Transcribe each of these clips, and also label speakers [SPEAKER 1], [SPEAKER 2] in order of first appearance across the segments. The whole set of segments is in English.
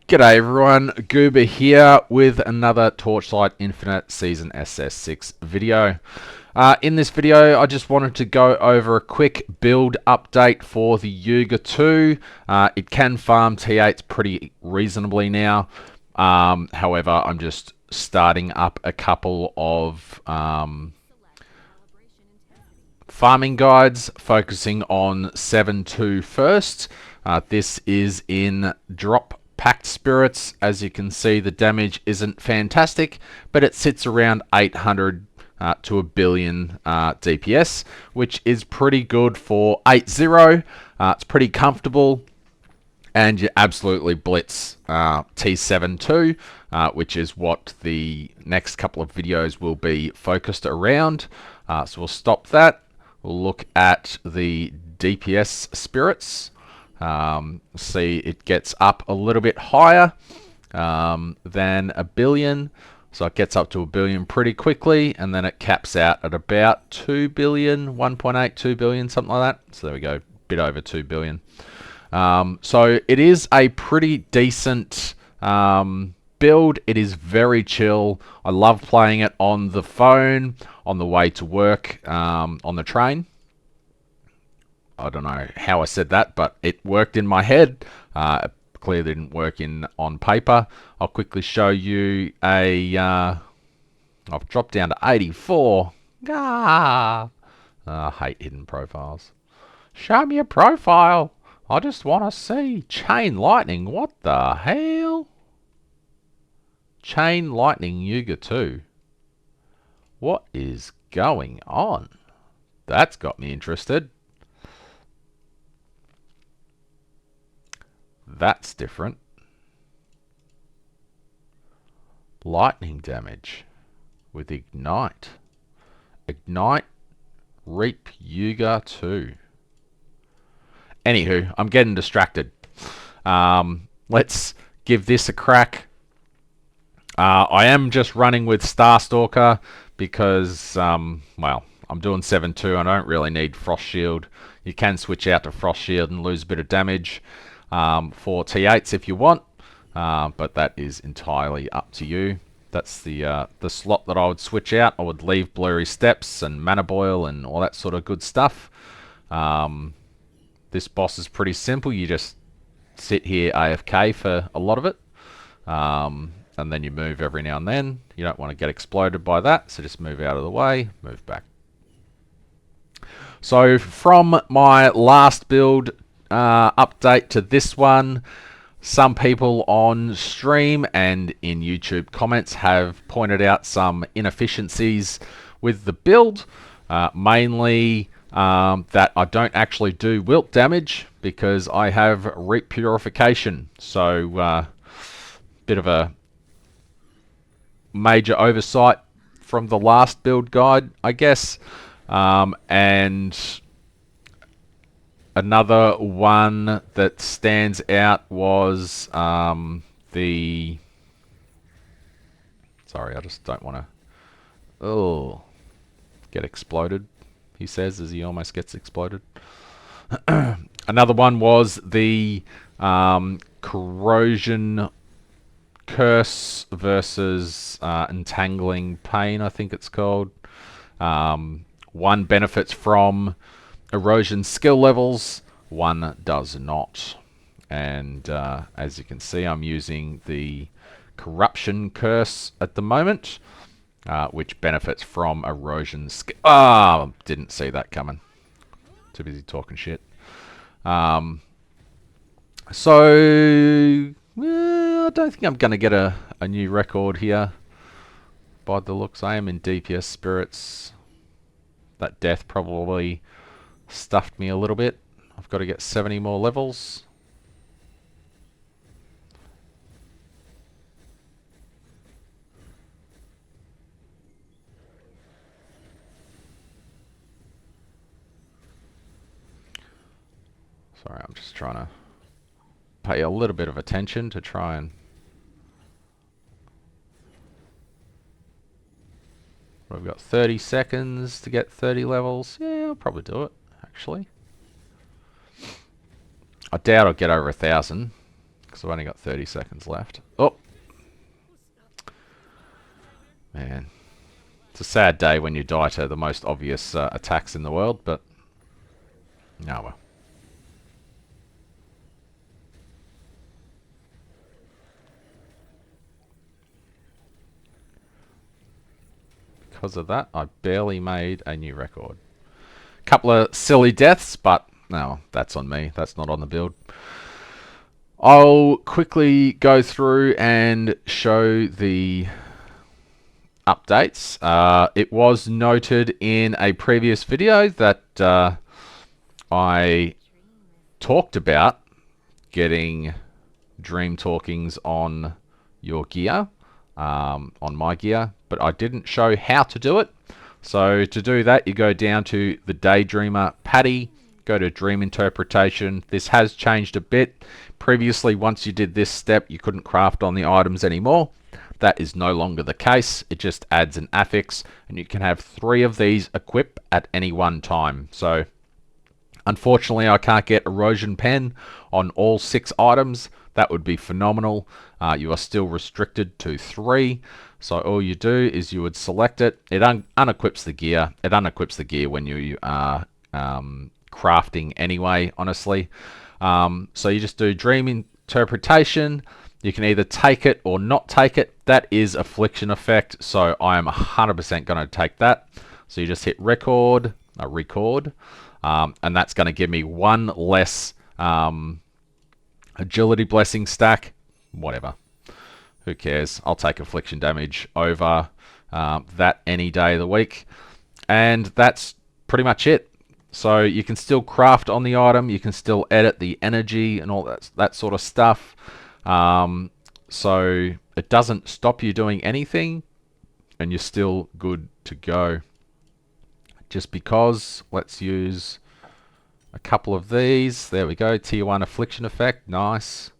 [SPEAKER 1] G'day everyone, Goober here with another Torchlight Infinite Season SS6 video. In this video, I just wanted to go over a quick build update for the Youga2. It can farm T8s pretty reasonably now. However, I'm just starting up a couple of farming guides focusing on 7.2 first. This is in drop packed spirits. As you can see, the damage isn't fantastic, but it sits around 800 to a billion DPS, which is pretty good for 8.0. It's pretty comfortable, and you absolutely blitz T7 too, which is what the next couple of videos will be focused around. So we'll stop that. We'll look at the DPS spirits. See, it gets up a little bit higher than a billion, so it gets up to a billion pretty quickly, and then it caps out at about 2 billion, 1.8, 2 billion, something like that. So there we go, a bit over 2 billion. So it is a pretty decent build. It is very chill. I love playing it on the phone, on the way to work, on the train. I don't know how I said that, but it worked in my head. It clearly didn't work on paper. I'll quickly show you a... I've dropped down to 84. I hate hidden profiles. Show me a profile. I just want to see. Chain lightning. What the hell? Chain lightning Youga2. What is going on? That's got me interested. That's different. Lightning damage with Ignite. Ignite, Reap Youga2. Anywho, I'm getting distracted. Let's give this a crack. I am just running with Starstalker because, well, I'm doing 7.2. I don't really need Frost Shield. You can switch out to Frost Shield and lose a bit of damage for T8s if you want, but that is entirely up to you. That's the slot that I would switch out. I would leave Blurry Steps and Mana Boil and all that sort of good stuff. This boss is pretty simple. You just sit here AFK for a lot of it, and then you move every now and then. You don't want to get exploded by that, so just move out of the way, move back. So from my last build update to this one, some people on stream and in YouTube comments have pointed out some inefficiencies with the build, mainly that I don't actually do wilt damage because I have Reap Purification. So bit of a major oversight from the last build guide, I guess. And another one that stands out was the... Sorry, I just don't want to... get exploded, he says, as he almost gets exploded. Another one was the Corrosion Curse versus Entangling Pain, I think it's called. One benefits from erosion skill levels, one does not. And as you can see, I'm using the Corruption Curse at the moment, which benefits from erosion skill. Didn't see that coming. Too busy talking shit. So I don't think I'm going to get a new record here. By the looks, I am in DPS spirits. That death probably stuffed me a little bit. I've got to get 70 more levels. Sorry, I'm just trying to pay a little bit of attention to try and... We've got 30 seconds to get 30 levels. Yeah, I'll probably do it, actually. I doubt I'll get over 1,000. because I've only got 30 seconds left. Oh! Man. It's a sad day when you die to the most obvious attacks in the world, but... no, well. Because of that, I barely made a new record. Couple of silly deaths, but no, that's on me. That's not on the build. I'll quickly go through and show the updates. It was noted in a previous video that I talked about getting Dream Talkings on your gear, on my gear, but I didn't show how to do it. So to do that, you go down to the Daydreamer Paddy, go to Dream Interpretation. This has changed a bit. Previously, once you did this step, you couldn't craft on the items anymore. That is no longer the case. It just adds an affix, and you can have 3 of these equipped at any one time. So unfortunately, I can't get Erosion Pen on all 6 items. That would be phenomenal. You are still restricted to 3. So all you do is you would select it. It unequips the gear. It unequips the gear when you are crafting anyway, honestly. So you just do Dream Interpretation. You can either take it or not take it. That is Affliction Effect, so I am 100% going to take that. So you just hit record, and that's going to give me 1 less Agility Blessing stack. Whatever. Who cares? I'll take Affliction damage over that any day of the week. And that's pretty much it. So you can still craft on the item. You can still edit the energy and all that sort of stuff. So it doesn't stop you doing anything, and you're still good to go. Just because, let's use a couple of these. There we go, tier 1 Affliction Effect, nice.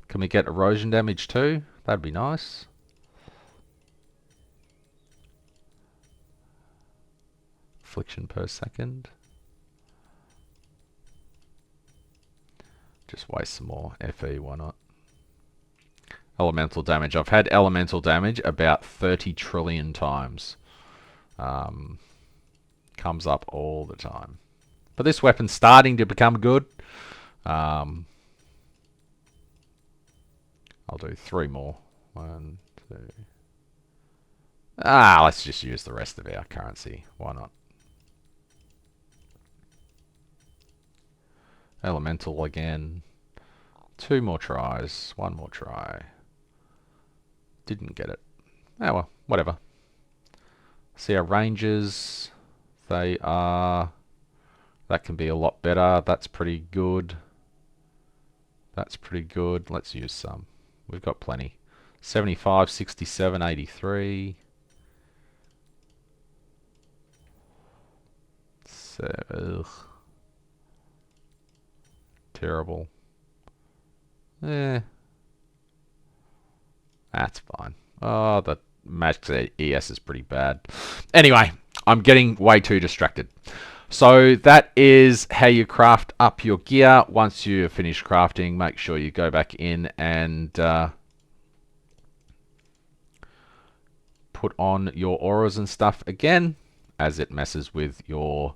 [SPEAKER 1] Can we get erosion damage too? That'd be nice. Affliction per second. Just waste some more FE, why not? Elemental damage. I've had elemental damage about 30 trillion times. Comes up all the time. But this weapon's starting to become good. I'll do 3 more. 1, 2. Let's just use the rest of our currency. Why not? Elemental again. 2 more tries. 1 more try. Didn't get it. Oh well, whatever. See our ranges. They are... that can be a lot better. That's pretty good. That's pretty good. Let's use some. We've got plenty. 75, 67, 83. So, ugh. Terrible. That's fine. Oh, the max ES is pretty bad. Anyway, I'm getting way too distracted. So that is how you craft up your gear. Once you finish crafting, make sure you go back in and put on your auras and stuff again, as it messes with your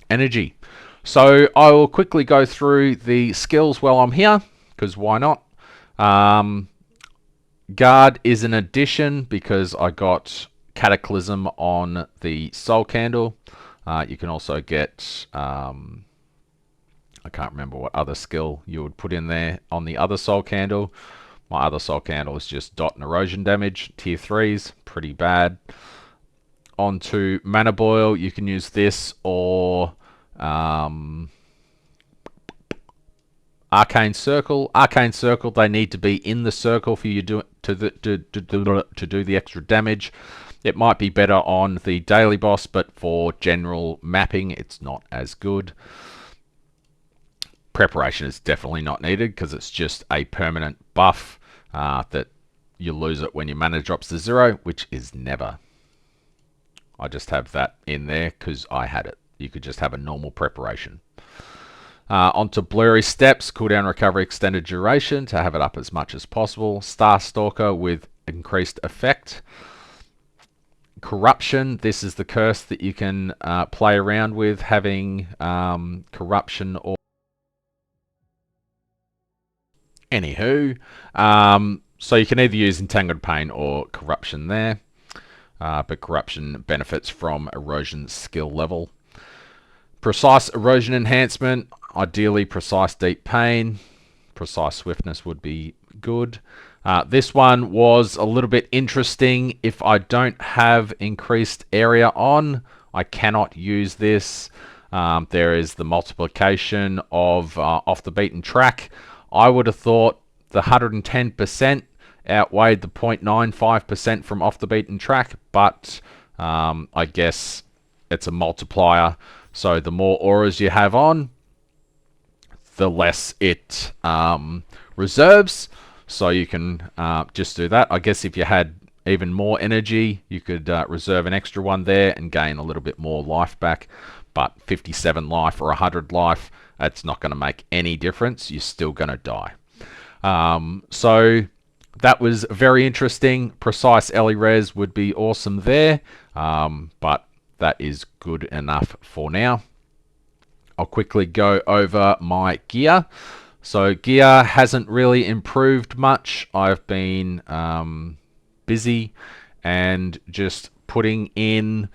[SPEAKER 1] energy. So I will quickly go through the skills while I'm here, because why not? Guard is an addition because I got Cataclysm on the Soul Candle. You can also get, I can't remember what other skill you would put in there on the other Soul Candle. My other Soul Candle is just dot and erosion damage, tier 3s, pretty bad. Onto Mana Boil, you can use this or Arcane Circle. Arcane Circle, they need to be in the circle for you to do the extra damage. It might be better on the daily boss, but for general mapping, it's not as good. Preparation is definitely not needed because it's just a permanent buff that you lose it when your mana drops to 0, which is never. I just have that in there because I had it. You could just have a normal preparation. Onto Blurry Steps, cooldown recovery extended duration to have it up as much as possible. Star Stalker with increased effect. Corruption, this is the curse that you can play around with, having corruption or anywho. So you can either use Entangled Pain or Corruption there, but Corruption benefits from Erosion skill level. Precise Erosion Enhancement, ideally Precise Deep Pain. Precise Swiftness would be good. This one was a little bit interesting. If I don't have increased area on, I cannot use this. There is the multiplication of off the beaten track. I would have thought the 110% outweighed the 0.95% from off the beaten track, but I guess it's a multiplier. So the more auras you have on, the less it reserves. So you can just do that. I guess if you had even more energy, you could reserve an extra one there and gain a little bit more life back. But 57 life or 100 life, that's not going to make any difference. You're still going to die. So that was very interesting. Precise Ellie Res would be awesome there, but that is good enough for now. I'll quickly go over my gear. So gear hasn't really improved much. I've been busy and just putting in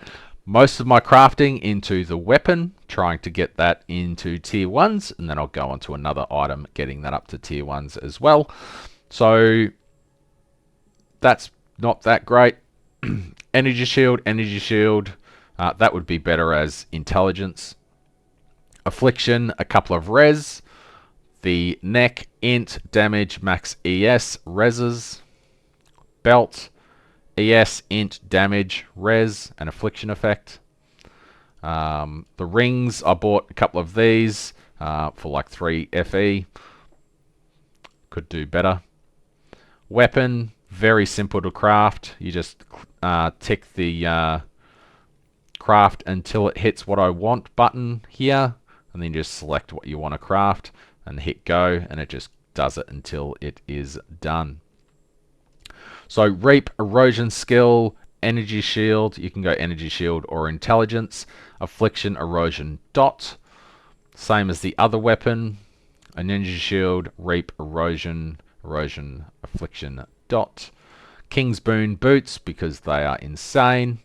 [SPEAKER 1] most of my crafting into the weapon, trying to get that into tier 1s, and then I'll go on to another item, getting that up to tier 1s as well. So that's not that great. Energy shield, that would be better as intelligence. Affliction, a couple of res. The neck, int, damage, max ES, reses. Belt, ES, int, damage, res, and affliction effect. The rings, I bought a couple of these for like 3 FE. Could do better. Weapon, very simple to craft. You just tick the craft until it hits what I want button here, and then just select what you want to craft and hit go, and it just does it until it is done. So Reap, Erosion skill, Energy Shield, you can go Energy Shield or Intelligence. Affliction, Erosion, dot. Same as the other weapon. An Energy Shield, Reap, Erosion, Affliction, dot. King's Boon boots, because they are insane.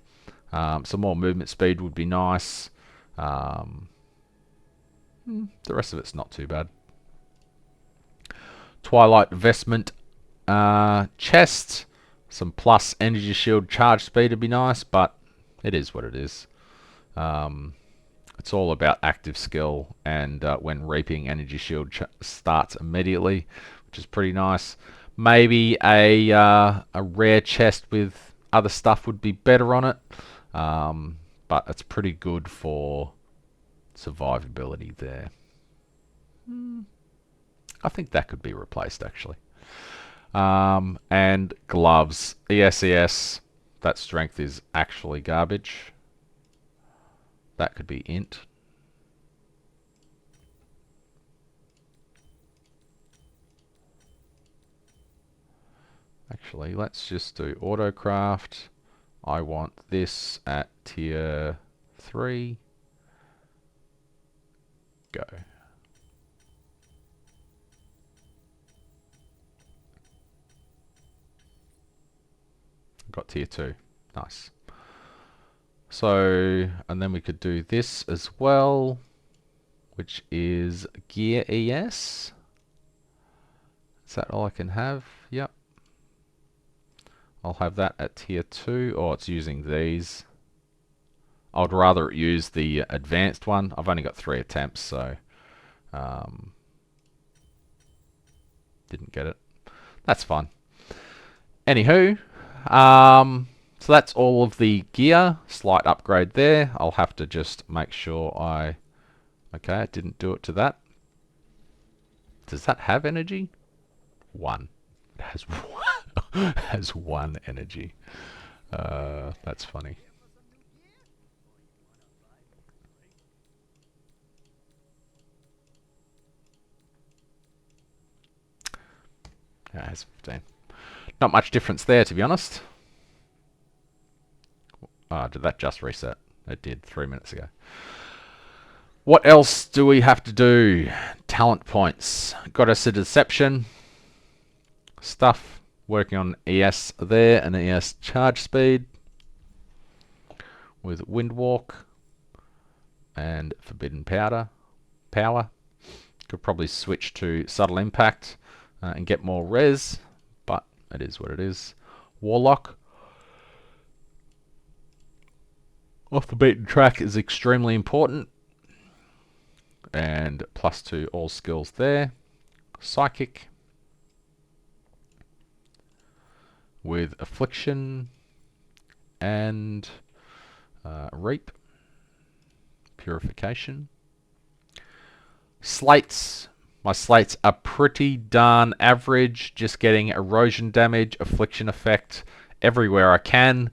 [SPEAKER 1] Some more movement speed would be nice. The rest of it's not too bad. Twilight Vestment chest. Some plus energy shield charge speed would be nice, but it is what it is. It's all about active skill, and when reaping, energy shield starts immediately, which is pretty nice. Maybe a rare chest with other stuff would be better on it, but it's pretty good for survivability there. I think that could be replaced actually. And gloves, ESES, that strength is actually garbage. That could be int. Actually, let's just do autocraft. I want this at tier 3. Go. Got tier 2. Nice. So, and then we could do this as well, which is gear ES. Is that all I can have? Yep. I'll have that at tier 2. Oh, it's using these. I'd rather use the advanced one. I've only got 3 attempts, so didn't get it. That's fine. Anywho, so that's all of the gear. Slight upgrade there. I'll have to just make sure I... Okay, it didn't do it to that. Does that have energy? 1. It has 1. Has 1 energy. That's funny. Yeah, it has 15. Not much difference there, to be honest. Oh, did that just reset? It did 3 minutes ago. What else do we have to do? Talent points. Got us a deception. Stuff. Working on ES there and ES charge speed. With Windwalk. And Forbidden Power. Could probably switch to Subtle Impact and get more res. But it is what it is. Warlock. Off the beaten track is extremely important. And +2 all skills there. Psychic. With Affliction. And Reap. Purification. Slates. My slates are pretty darn average. Just getting erosion damage, affliction effect everywhere I can.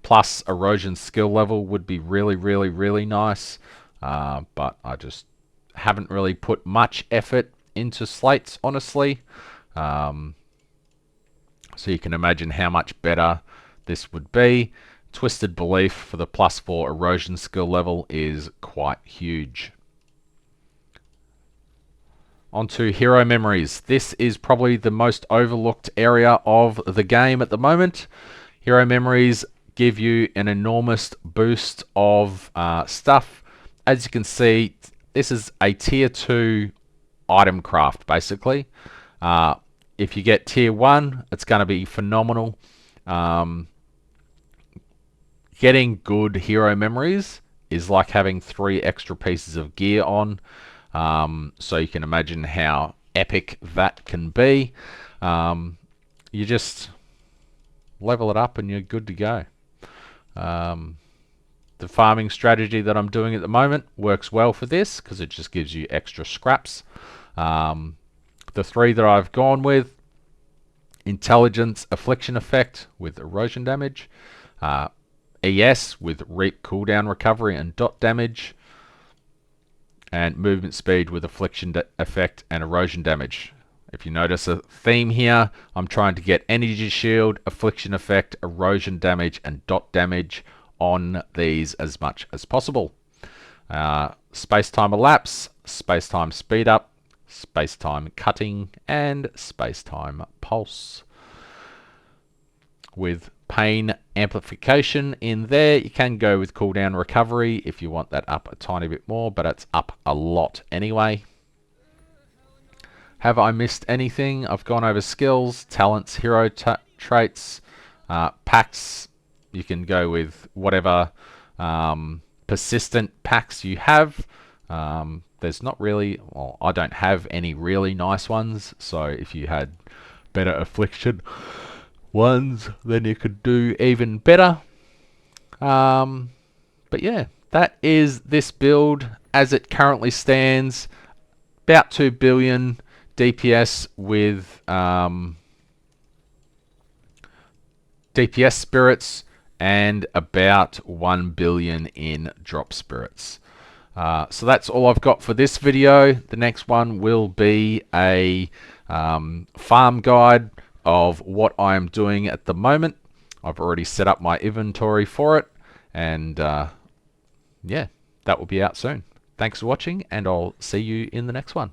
[SPEAKER 1] Plus erosion skill level would be really, really, really nice. But I just haven't really put much effort into slates, honestly. So you can imagine how much better this would be. Twisted Belief for the +4 erosion skill level is quite huge. Onto Hero Memories. This is probably the most overlooked area of the game at the moment. Hero Memories give you an enormous boost of stuff. As you can see, this is a tier 2 item craft, basically. If you get tier 1, it's going to be phenomenal. Getting good Hero Memories is like having 3 extra pieces of gear on. So you can imagine how epic that can be. You just level it up and you're good to go. The farming strategy that I'm doing at the moment works well for this because it just gives you extra scraps. The 3 that I've gone with: Intelligence Affliction Effect with erosion damage, ES with Reap cooldown recovery and dot damage, and movement speed with affliction effect and erosion damage. If you notice a theme here, I'm trying to get energy shield, affliction effect, erosion damage, and dot damage on these as much as possible. Space-time elapse, space-time speed up, space-time cutting, and space-time pulse. With pain amplification in there, you can go with cooldown recovery if you want that up a tiny bit more, but it's up a lot anyway. Have I missed anything? I've gone over skills, talents, hero traits, packs. You can go with whatever persistent packs you have. There's not really, well, I don't have any really nice ones, so if you had better affliction ones, then you could do even better. But yeah, that is this build as it currently stands. About 2 billion DPS with DPS spirits and about 1 billion in drop spirits. So that's all I've got for this video. The next one will be a farm guide of what I am doing at the moment. I've already set up my inventory for it, and yeah, that will be out soon. Thanks for watching, and I'll see you in the next one.